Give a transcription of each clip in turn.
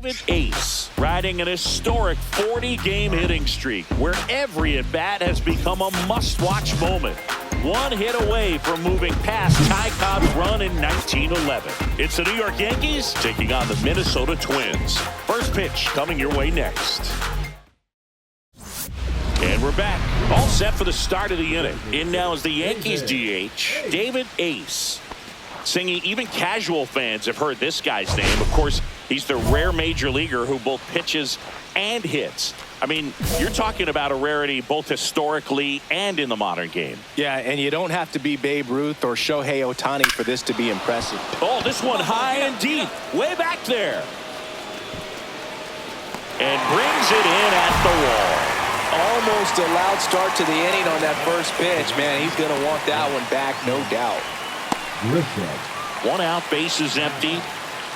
David Ace, riding an historic 40-game hitting streak where every at-bat has become a must-watch moment. One hit away from moving past Ty Cobb's run in 1911. It's the New York Yankees taking on the Minnesota Twins. First pitch coming your way next. And we're back. All set for the start of the inning. In now is the Yankees DH, David Ace. Singing, even casual fans have heard this guy's name. Of course, he's the rare major leaguer who both pitches and hits. I mean, you're talking about a rarity both historically and in the modern game. Yeah, and you don't have to be Babe Ruth or Shohei Ohtani for this to be impressive. Oh, this one high and deep, way back there. And brings it in at the wall. Almost a loud start to the inning on that first pitch. Man, he's going to want that one back, no doubt. One out, bases empty.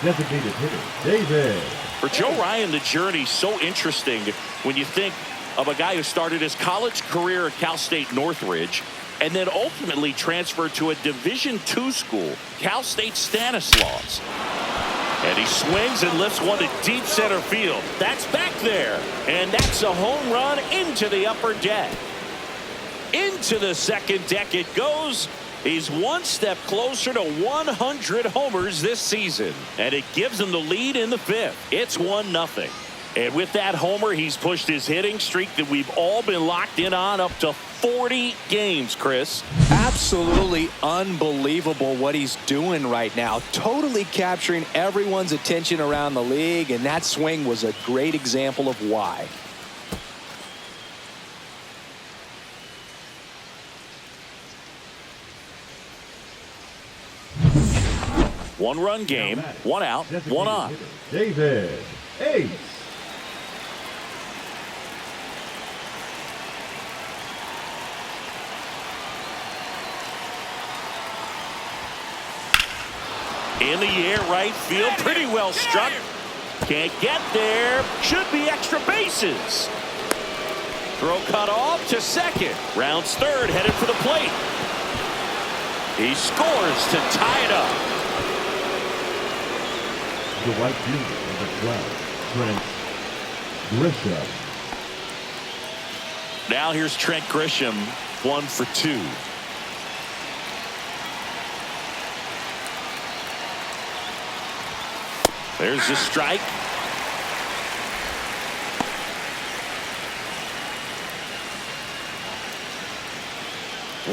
Designated hitter, David. For Joe Ryan, the journey's so interesting when you think of a guy who started his college career at Cal State Northridge and then ultimately transferred to a Division II school, Cal State Stanislaus. And he swings and lifts one to deep center field. That's back there. And that's a home run into the upper deck. Into the second deck it goes. He's one step closer to 100 homers this season. And it gives him the lead in the fifth. It's 1-0. And with that homer, he's pushed his hitting streak that we've all been locked in on up to 40 games, Chris. Absolutely unbelievable what he's doing right now. Totally capturing everyone's attention around the league, and that swing was a great example of why. One-run game, one out, one on. David Ace. In the air, right field, pretty well struck. Can't get there. Should be extra bases. Throw cut off to second. Rounds third, headed for the plate. He scores to tie it up. The white junior, number 12, Trent Grisham. Now here's Trent Grisham, 1 for 2. There's the strike.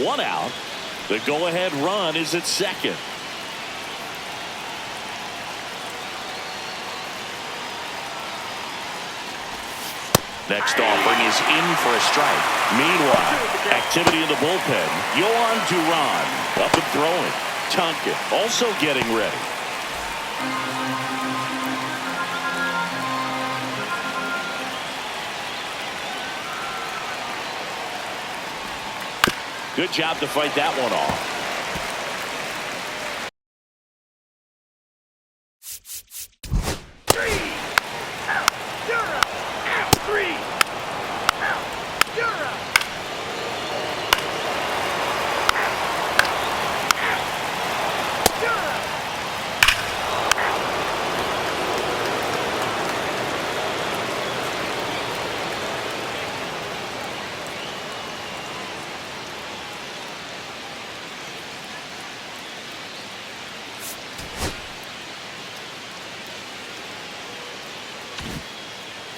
One out. The go-ahead run is at second. Next offering is in for a strike. Meanwhile, activity in the bullpen. Yohan Duran up and throwing. Tonkin also getting ready. Good job to fight that one off.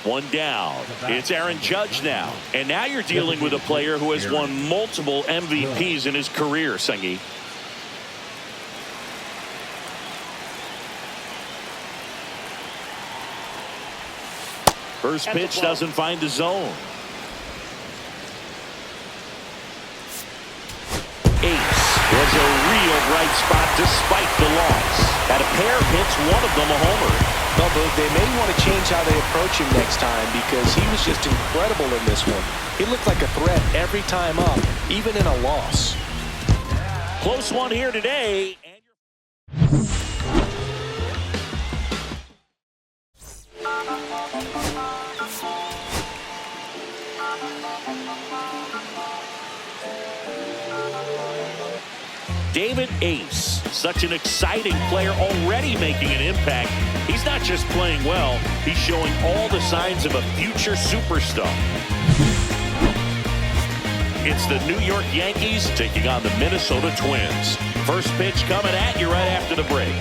One down. It's Aaron Judge now. And now you're dealing with a player who has won multiple MVPs in his career, Sengi. First pitch doesn't find the zone. Ace was a real bright spot despite the loss. Had a pair of hits, one of them a homer. Well, they may want to change how they approach him next time because he was just incredible in this one. He looked like a threat every time up, even in a loss. Close one here today. David Ace, such an exciting player, already making an impact. He's not just playing well, he's showing all the signs of a future superstar. It's the New York Yankees taking on the Minnesota Twins. First pitch coming at you right after the break.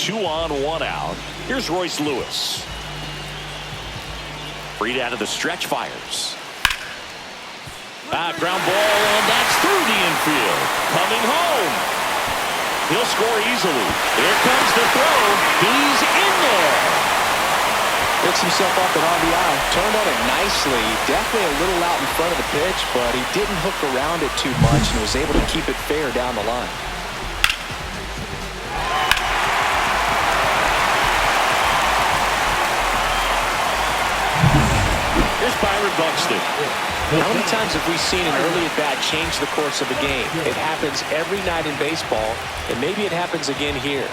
Two on, one out. Here's Royce Lewis. Reed out of the stretch, fires. Ground ball, and that's through the infield. Coming home. He'll score easily. Here comes the throw. He's in there. Picks himself up an RBI. Turned on it nicely. Definitely a little out in front of the pitch, but he didn't hook around it too much and was able to keep it fair down the line. Here's Byron Buxton. How many times have we seen an early at-bat change the course of a game? It happens every night in baseball, and maybe it happens again here.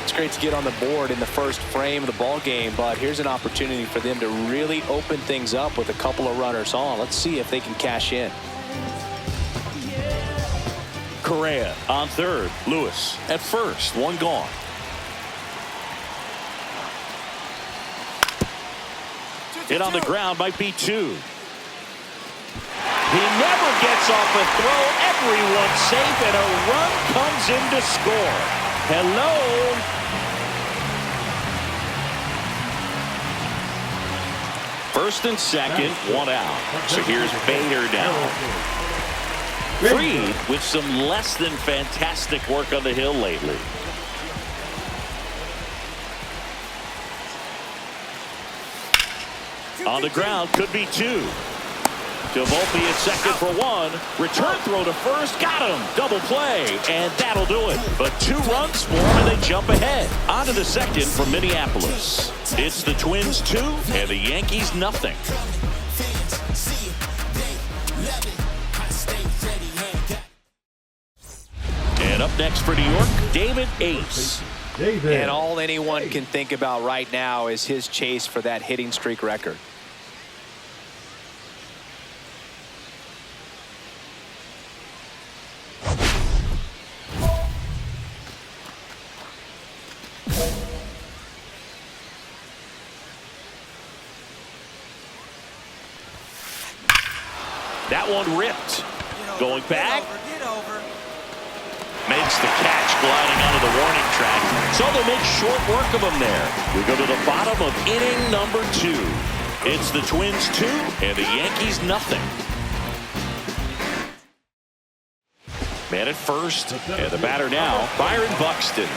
It's great to get on the board in the first frame of the ball game, but here's an opportunity for them to really open things up with a couple of runners on. Let's see if they can cash in. Correa on third. Lewis at first. One gone. Hit on the ground, might be two. He never gets off a throw. Everyone's safe, and a run comes in to score. Hello. First and second, one out. So here's Bader now. Freed with some less than fantastic work on the hill lately. On the ground, could be two. Volpe at second for one. Return throw to first. Got him. Double play. And that'll do it. But 2 runs for him, and they jump ahead. On to the second from Minneapolis. It's the Twins 2 and the Yankees nothing. And up next for New York, David Ace. And all anyone can think about right now is his chase for that hitting streak record. That one ripped. Going back. Makes the catch gliding onto the warning track. So they make short work of him there. We go to the bottom of inning number 2. It's the Twins 2 and the Yankees nothing. Man at first, and the batter now, Byron Buxton.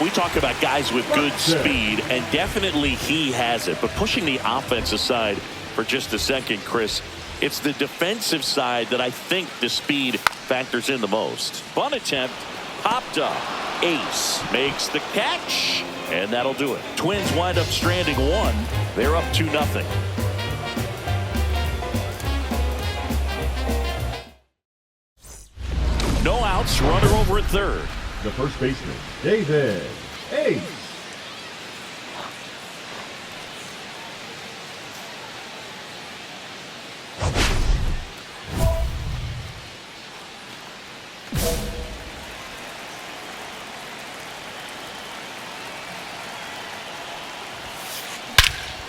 We talk about guys with good speed, and definitely he has it. But pushing the offense aside for just a second, Chris, it's the defensive side that I think the speed factors in the most. Bunt attempt, popped up. Ace makes the catch, and that'll do it. Twins wind up stranding 1. They're up 2-0. No outs, runner over at third. The first baseman, David Ace.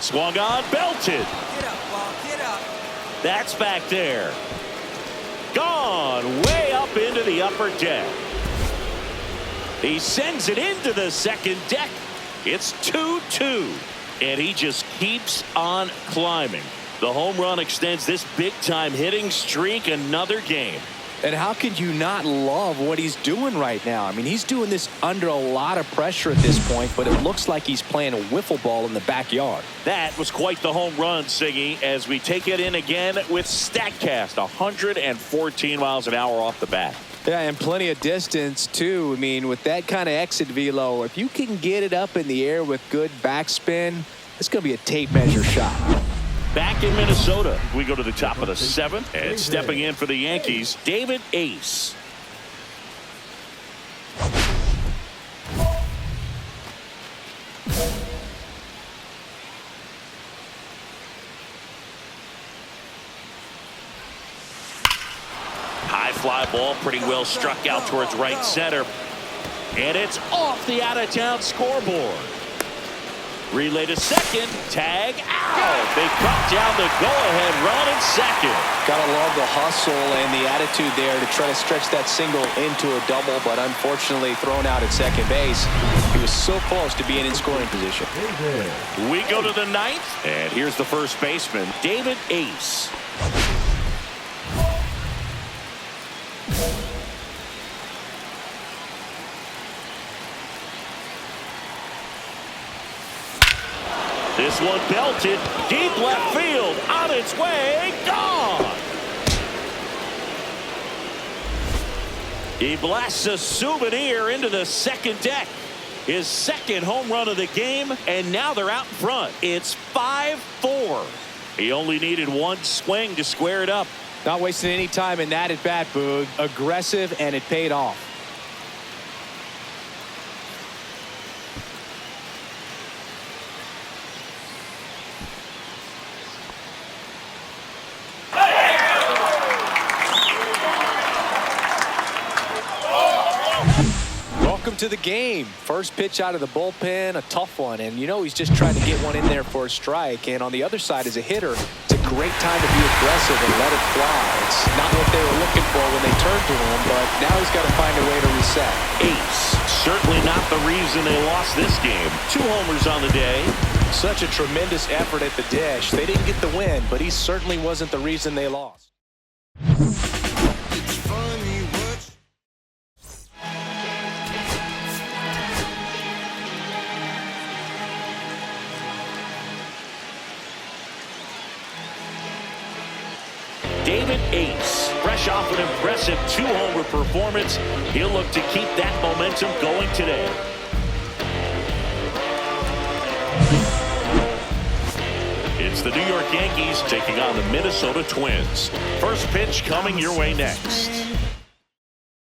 Swung on, belted. Get up, ball, get up. That's back there. Gone way up into the upper deck. He sends it into the second deck. It's 2-2. And he just keeps on climbing. The home run extends this big-time hitting streak another game. And how could you not love what he's doing right now? I mean, he's doing this under a lot of pressure at this point, but it looks like he's playing a wiffle ball in the backyard. That was quite the home run, Siggy, as we take it in again with StatCast. 114 miles an hour off the bat. Yeah, and plenty of distance, too. I mean, with that kind of exit velo, if you can get it up in the air with good backspin, it's going to be a tape measure shot. Back in Minnesota, we go to the top of the 7th, and stepping in for the Yankees, David Ace. High fly ball, pretty well struck out towards right center, and it's off the out-of-town scoreboard. Relay to second, tag out. They cut down the go-ahead run in second. Gotta love the hustle and the attitude there to try to stretch that single into a double, but unfortunately thrown out at second base. He was so close to being in scoring position. We go to the 9th, and here's the first baseman, David Ace. This one belted, deep left field, on its way, gone! He blasts a souvenir into the second deck. His second home run of the game, and now they're out in front. It's 5-4. He only needed one swing to square it up. Not wasting any time in that at bat, Boog. Aggressive, and it paid off. Welcome to the game. First pitch out of the bullpen, a tough one. And you know he's just trying to get one in there for a strike. And on the other side, as a hitter, it's a great time to be aggressive and let it fly. It's not what they were looking for when they turned to him, but now he's got to find a way to reset. Ace, certainly not the reason they lost this game. 2 homers on the day. Such a tremendous effort at the dish. They didn't get the win, but he certainly wasn't the reason they lost. David Ace, fresh off an impressive 2-homer performance. He'll look to keep that momentum going today. It's the New York Yankees taking on the Minnesota Twins. First pitch coming your way next.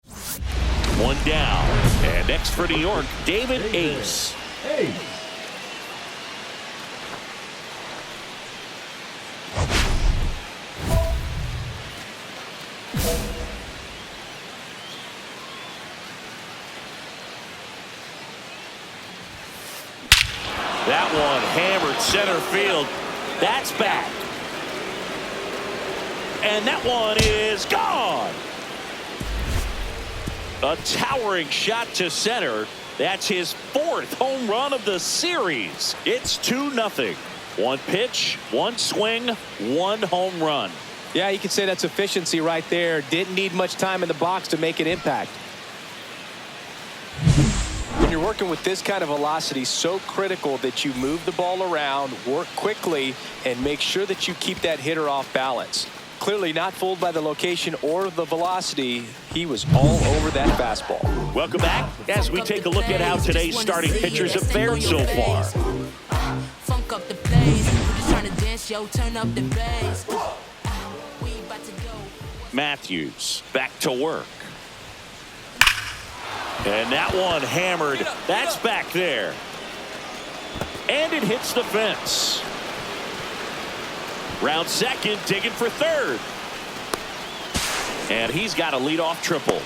1 down. And next for New York, David Ace. Ace. That one hammered center field. That's back. And that one is gone. A towering shot to center. That's his 4th home run of the series. It's 2-0. 1 pitch, 1 swing, 1 home run. Yeah, you could say that's efficiency right there. Didn't need much time in the box to make an impact. When you're working with this kind of velocity, so critical that you move the ball around, work quickly, and make sure that you keep that hitter off balance. Clearly not fooled by the location or the velocity. He was all over that fastball. Welcome back as we take a look at how today's starting pitchers have fared so far. Funk up the place. Just trying to dance, yo, turn up the bass. We about to go. Matthews back to work. And that one hammered. That's back there. And it hits the fence. Round second, digging for third. And he's got a leadoff triple.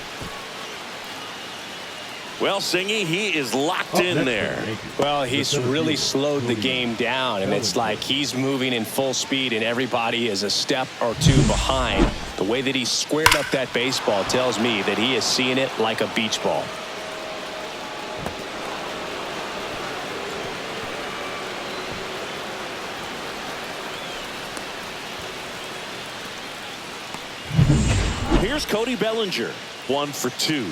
Well, Singy, he is locked in there. Well, he's really slowed the game down, and it's like he's moving in full speed, and everybody is a step or 2 behind. The way that he squared up that baseball tells me that he is seeing it like a beach ball. Here's Cody Bellinger, 1 for 2.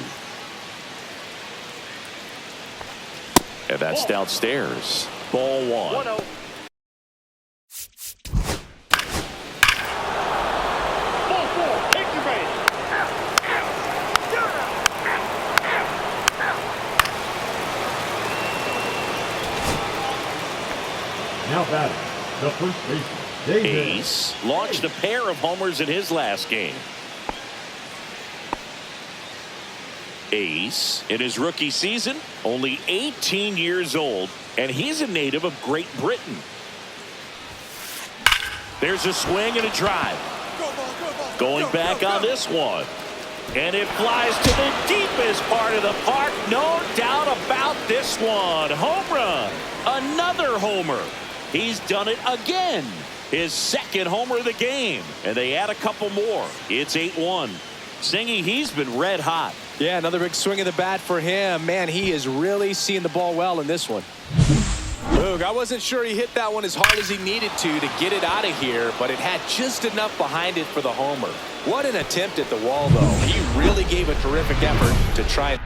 And that's downstairs. Ball 1. 1-0. Now batting, the first baseman, David Ace launched a pair of homers in his last game. Ace, in his rookie season, only 18 years old, and he's a native of Great Britain. There's a swing and a drive. Going back on this one. And it flies to the deepest part of the park. No doubt about this one. Home run. Another homer. He's done it again. His 2nd homer of the game. And they add a couple more. It's 8-1. Singy, he's been red hot. Yeah, another big swing of the bat for him. Man, he is really seeing the ball well in this one. Boog, I wasn't sure he hit that one as hard as he needed to get it out of here, but it had just enough behind it for the homer. What an attempt at the wall, though. He really gave a terrific effort to try.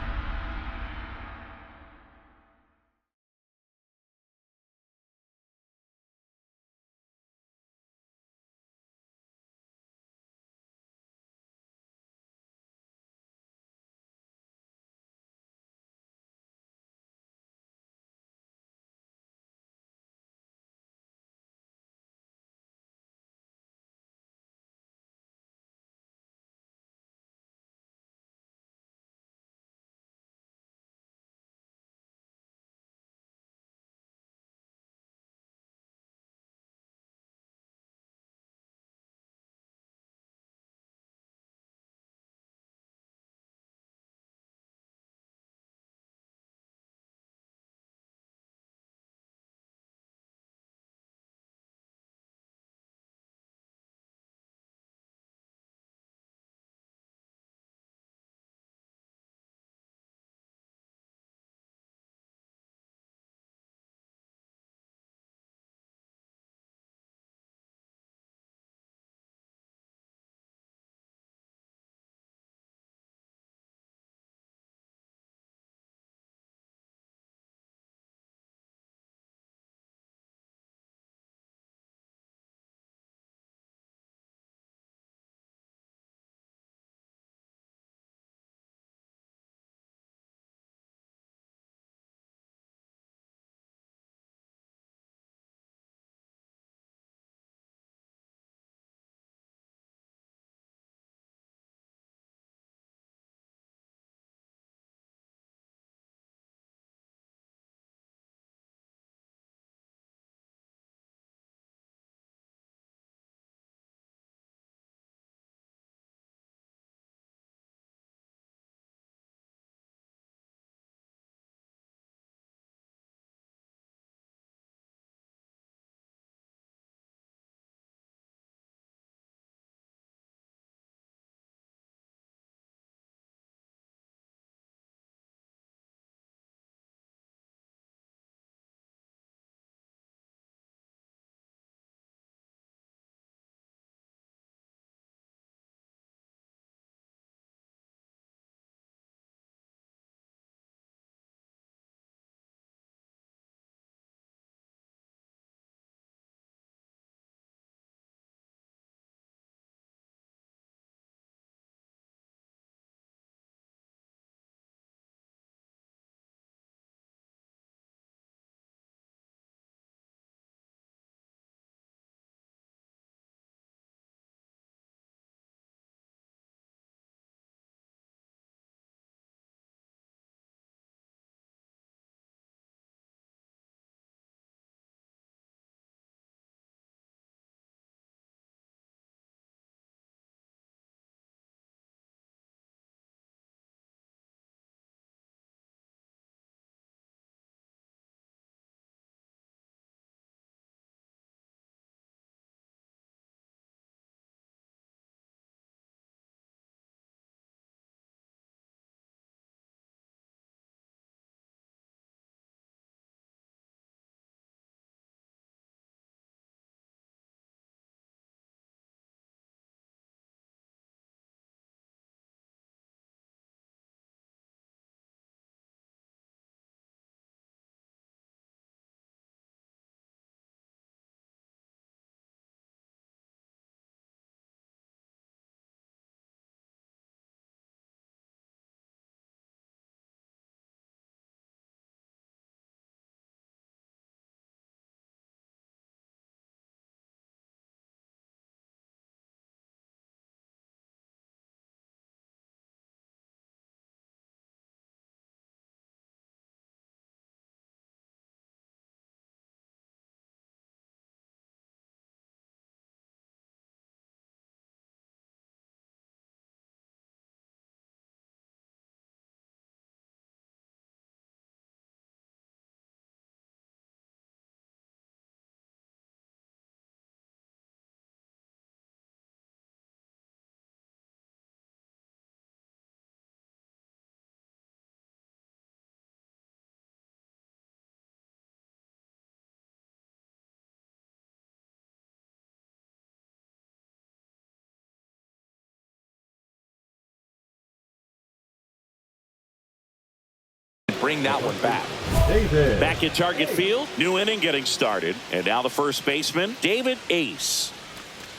bring that one back. David. Back in target field, new inning getting started. And now the first baseman, David Ace.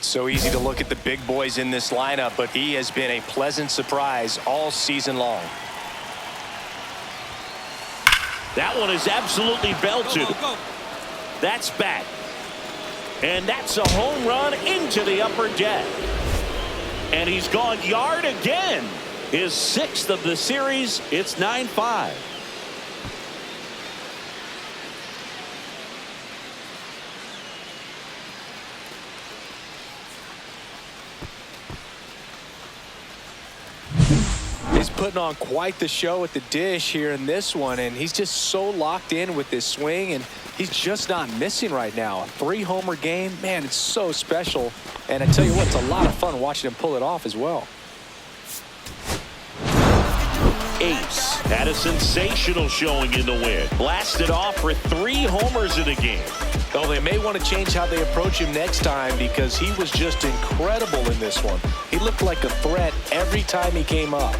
So easy to look at the big boys in this lineup, but he has been a pleasant surprise all season long. That one is absolutely belted. Go, go, go. That's back. And that's a home run into the upper deck. And he's gone yard again. His 6th of the series. It's 9-5. He's putting on quite the show at the dish here in this one, and he's just so locked in with this swing, and he's just not missing right now. A 3-homer game, man, it's so special. And I tell you what, it's a lot of fun watching him pull it off as well. Ace had a sensational showing in the win. Blasted off for 3 homers in a game. Well, they may want to change how they approach him next time because he was just incredible in this one. He looked like a threat every time he came up.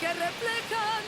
Que reflejan